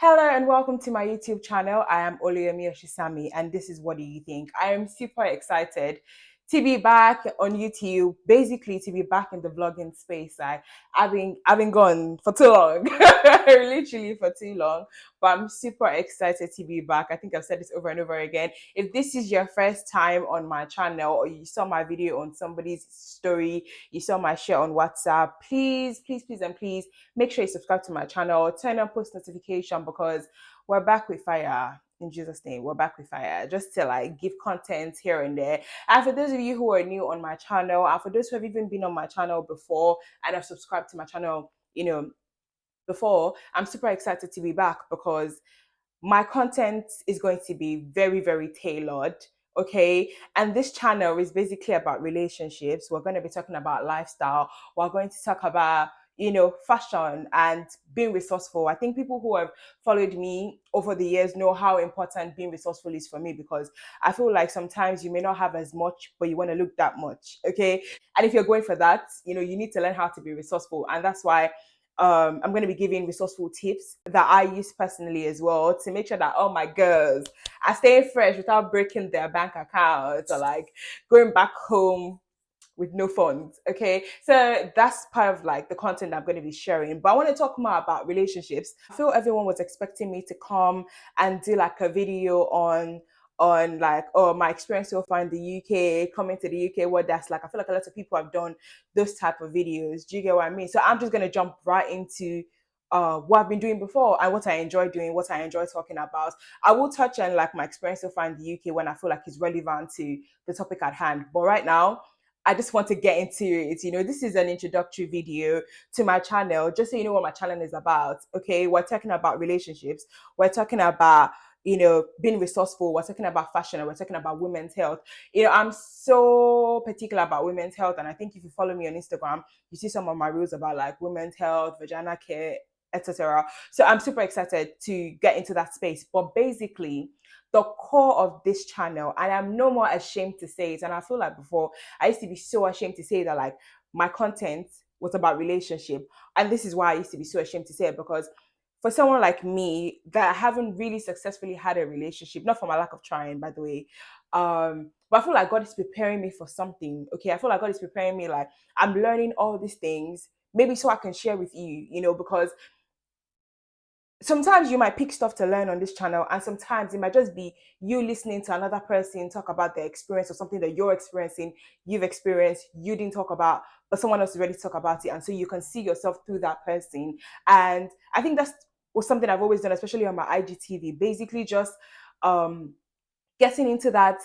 Hello and welcome to my YouTube channel. I am Oluyomi Oshisami and this is What Do You Think? I am super excited to be back on YouTube, basically to be back in the vlogging space. I've been gone for too long, literally for too long, but I'm super excited to be back. I think I've said this over and over again. If this is your first time on my channel or you saw my video on somebody's story, you saw my share on WhatsApp, please make sure you subscribe to my channel, turn on post notification because we're back with fire. In Jesus' name, we're back with fire. Just to like give content here and there. And for those of you who are new on my channel, and for those who have even been on my channel before and have subscribed to my channel, before, I'm super excited to be back because my content is going to be very tailored. Okay, and this channel is basically about relationships. We're going to be talking about lifestyle. We're going to talk about fashion and being resourceful. I think people who have followed me over the years know how important being resourceful is for me, because I feel like sometimes you may not have as much but you want to look that much. Okay, and if you're going for that, you need to learn how to be resourceful, and that's why I'm going to be giving resourceful tips that I use personally as well to make sure that all my girls are staying fresh without breaking their bank accounts or like going back home with no funds. Okay, so that's part of like the content I'm going to be sharing. But I want to talk more about relationships. I feel everyone was expecting me to come and do like a video on like, oh, my experience so far in the UK, coming to the UK, what that's like. I feel like a lot of people have done those type of videos. Do you get what I mean? So I'm just gonna jump right into what I've been doing before and what I enjoy doing, what I enjoy talking about. I will touch on like my experience so far in the UK when I feel like it's relevant to the topic at hand. But right now, I just want to get into it. This is an introductory video to my channel, just so you know what my channel is about. Okay, we're talking about relationships. We're talking about being resourceful. We're talking about fashion, and we're talking about women's health. I'm so particular about women's health, and I think if you follow me on Instagram, you see some of my reels about like women's health, vagina care, etc. So I'm super excited to get into that space. But basically, the core of this channel, and I'm no more ashamed to say it, and I feel like before I used to be so ashamed to say that like my content was about relationship, and this is why I used to be so ashamed to say it, because for someone like me that I haven't really successfully had a relationship, not for my lack of trying, by the way, but I feel like God is preparing me for something. Okay, I feel like God is preparing me, like I'm learning all these things, maybe so I can share with you, because sometimes you might pick stuff to learn on this channel, and sometimes it might just be you listening to another person talk about their experience or something that you're experiencing, you've experienced, you didn't talk about, but someone else is ready to talk about it, and so you can see yourself through that person. And I think that's was something I've always done, especially on my IGTV, basically just getting into that,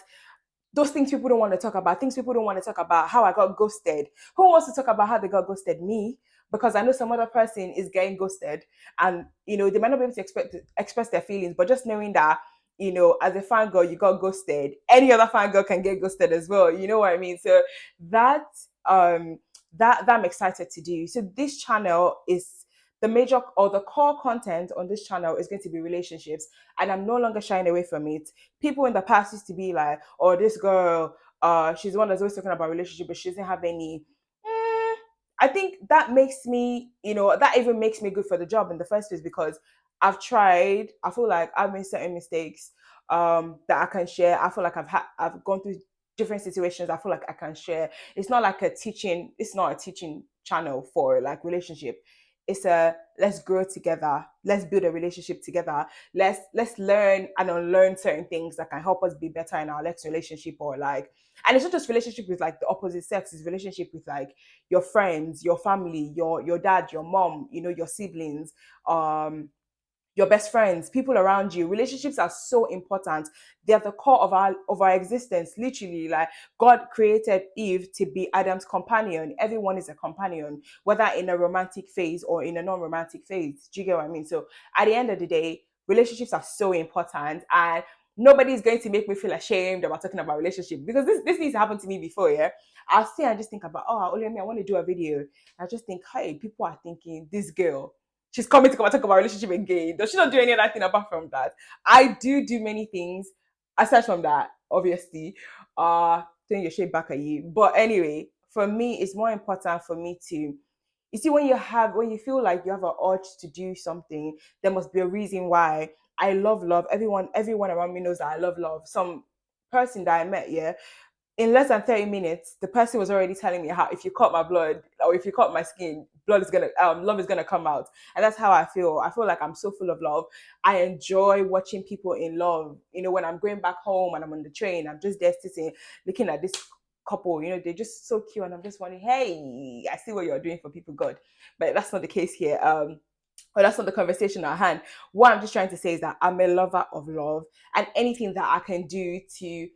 those things people don't want to talk about, things people don't want to talk about, how I got ghosted. Who wants to talk about how they got ghosted? Me. Because I know some other person is getting ghosted, and they might not be able to express their feelings, but just knowing that, as a fan girl, you got ghosted, any other fan girl can get ghosted as well. You know what I mean? So that that I'm excited to do. So this channel is the major or the core content on this channel is going to be relationships, and I'm no longer shying away from it. People in the past used to be like, oh, this girl, she's the one that's always talking about relationship, but she doesn't have any. I think that makes me, that even makes me good for the job in the first place, because I've tried. I feel like I've made certain mistakes that I can share. I feel like I've gone through different situations. I feel like I can share. It's not like it's not a teaching channel for like relationship. It's a let's grow together, let's build a relationship together, let's learn and unlearn certain things that can help us be better in our next relationship, or like, and it's not just relationship with like the opposite sex, it's relationship with like your friends, your family, your dad, your mom, your siblings, your best friends, people around you. Relationships are so important. They're the core of our existence. Literally, like God created Eve to be Adam's companion. Everyone is a companion, whether in a romantic phase or in a non-romantic phase. Do you get what I mean? So at the end of the day, relationships are so important, and nobody's going to make me feel ashamed about talking about relationship, because this needs to happen to me before. Yeah, I'll say I just think about, oh, only me, I want to do a video. I just think, hey, people are thinking this girl, she's coming to come and talk about relationship again. Does she not do any other thing apart from that? I do many things aside from that, obviously. Throwing your shade back at you. But anyway, for me, it's more important for me to, You see, when you feel like you have an urge to do something, there must be a reason why. I love love. Everyone around me knows that I love love. Some person that I met, yeah, in less than 30 minutes, the person was already telling me how if you cut my blood or if you cut my skin, love is gonna come out. And that's how I feel. I feel like I'm so full of love. I enjoy watching people in love. When I'm going back home and I'm on the train, I'm just there sitting, looking at this couple, they're just so cute, and I'm just wondering, hey, I see what you're doing for people, God. But that's not the case here. But that's not the conversation at hand. What I'm just trying to say is that I'm a lover of love, and anything that I can do to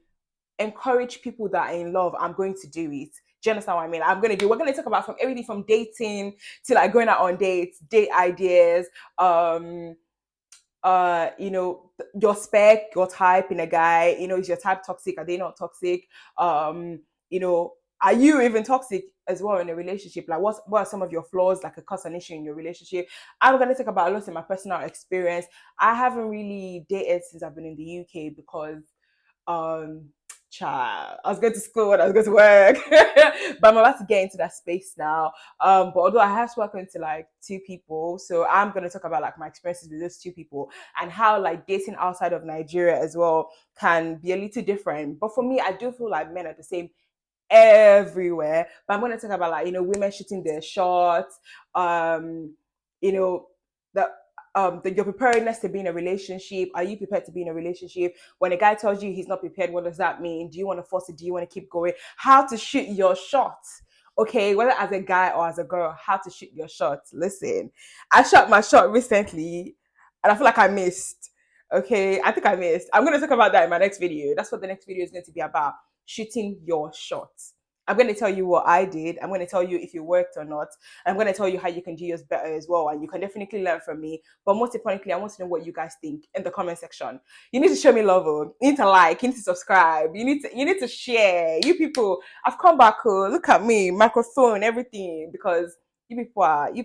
encourage people that are in love, I'm going to do it. Do you understand what I mean? We're gonna talk about from everything from dating to like going out on dates, date ideas, um, your spec, your type in a guy, is your type toxic? Are they not toxic? Um, you know, are you even toxic as well in a relationship? Like what are some of your flaws, like a cause an issue in your relationship? I'm gonna talk about a lot in my personal experience. I haven't really dated since I've been in the UK because um child, I was going to school and I was going to work. But I'm about to get into that space now. But although I have spoken to like two people, so I'm going to talk about like my experiences with those two people and how like dating outside of Nigeria as well can be a little different. But for me, I do feel like men are the same everywhere. But I'm going to talk about like women shooting their shots, you know the your preparedness to be in a relationship. Are you prepared to be in a relationship? When a guy tells you he's not prepared, what does that mean? Do you want to force it? Do you want to keep going? How to shoot your shot? Okay, whether as a guy or as a girl, how to shoot your shot. Listen, I shot my shot recently and I feel like I missed. Okay, I think I missed. I'm going to talk about that in my next video. That's what the next video is going to be about: shooting your shot. I'm going to tell you what I did. I'm going to tell you if it worked or not. I'm going to tell you how you can do yours better as well. And you can definitely learn from me. But most importantly, I want to know what you guys think in the comment section. You need to show me love. You need to like, you need to subscribe. You need to share. You people, I've come back. Look at me, microphone, everything. Because I need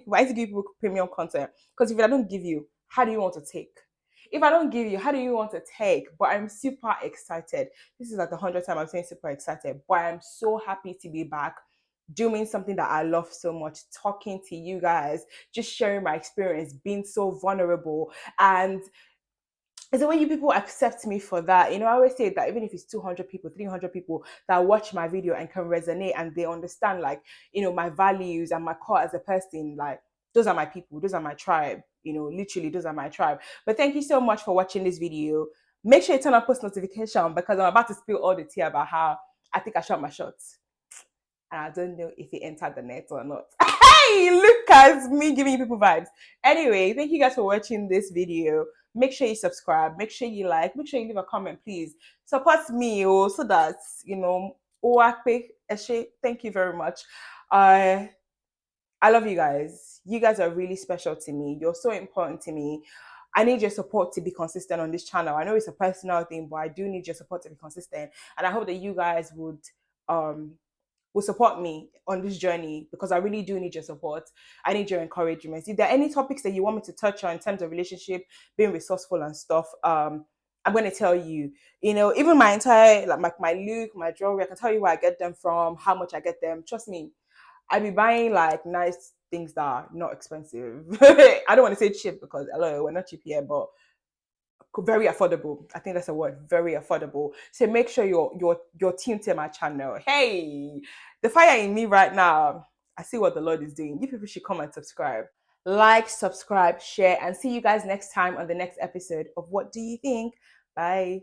to give people premium content. Because if I don't give you, how do you want to take? If I don't give you, how do you want to take? But I'm super excited. This is like the 100th time I'm saying super excited, but I'm so happy to be back doing something that I love so much, talking to you guys, just sharing my experience, being so vulnerable. And it's the way you people accept me for that. I always say that even if it's 200 people, 300 people that watch my video and can resonate and they understand, like, my values and my core as a person, like, those are my people, those are my tribe, literally, those are my tribe. But thank you so much for watching this video. Make sure you turn on post notification because I'm about to spill all the tea about how I think I shot my shots. And I don't know if it entered the net or not. Hey, look at me giving you people vibes. Anyway, thank you guys for watching this video. Make sure you subscribe, make sure you like, make sure you leave a comment, please. Support me, so that, thank you very much. I love you guys. You guys are really special to me. You're so important to me. I need your support to be consistent on this channel. I know it's a personal thing, but I do need your support to be consistent. And I hope that you guys um will support me on this journey because I really do need your support. I need your encouragement. If there are any topics that you want me to touch on in terms of relationship, being resourceful and stuff, I'm going to tell you. Even my entire, like my look, my jewelry, I can tell you where I get them from, how much I get them. Trust me, I be buying like nice things that are not expensive. I don't want to say cheap because hello, we're not cheap here, but very affordable. I think that's a word, very affordable. So make sure you're tuned to my channel. Hey, the fire in me right now. I see what the Lord is doing. You people should come and subscribe. Like, subscribe, share, and see you guys next time on the next episode of What Do You Think? Bye.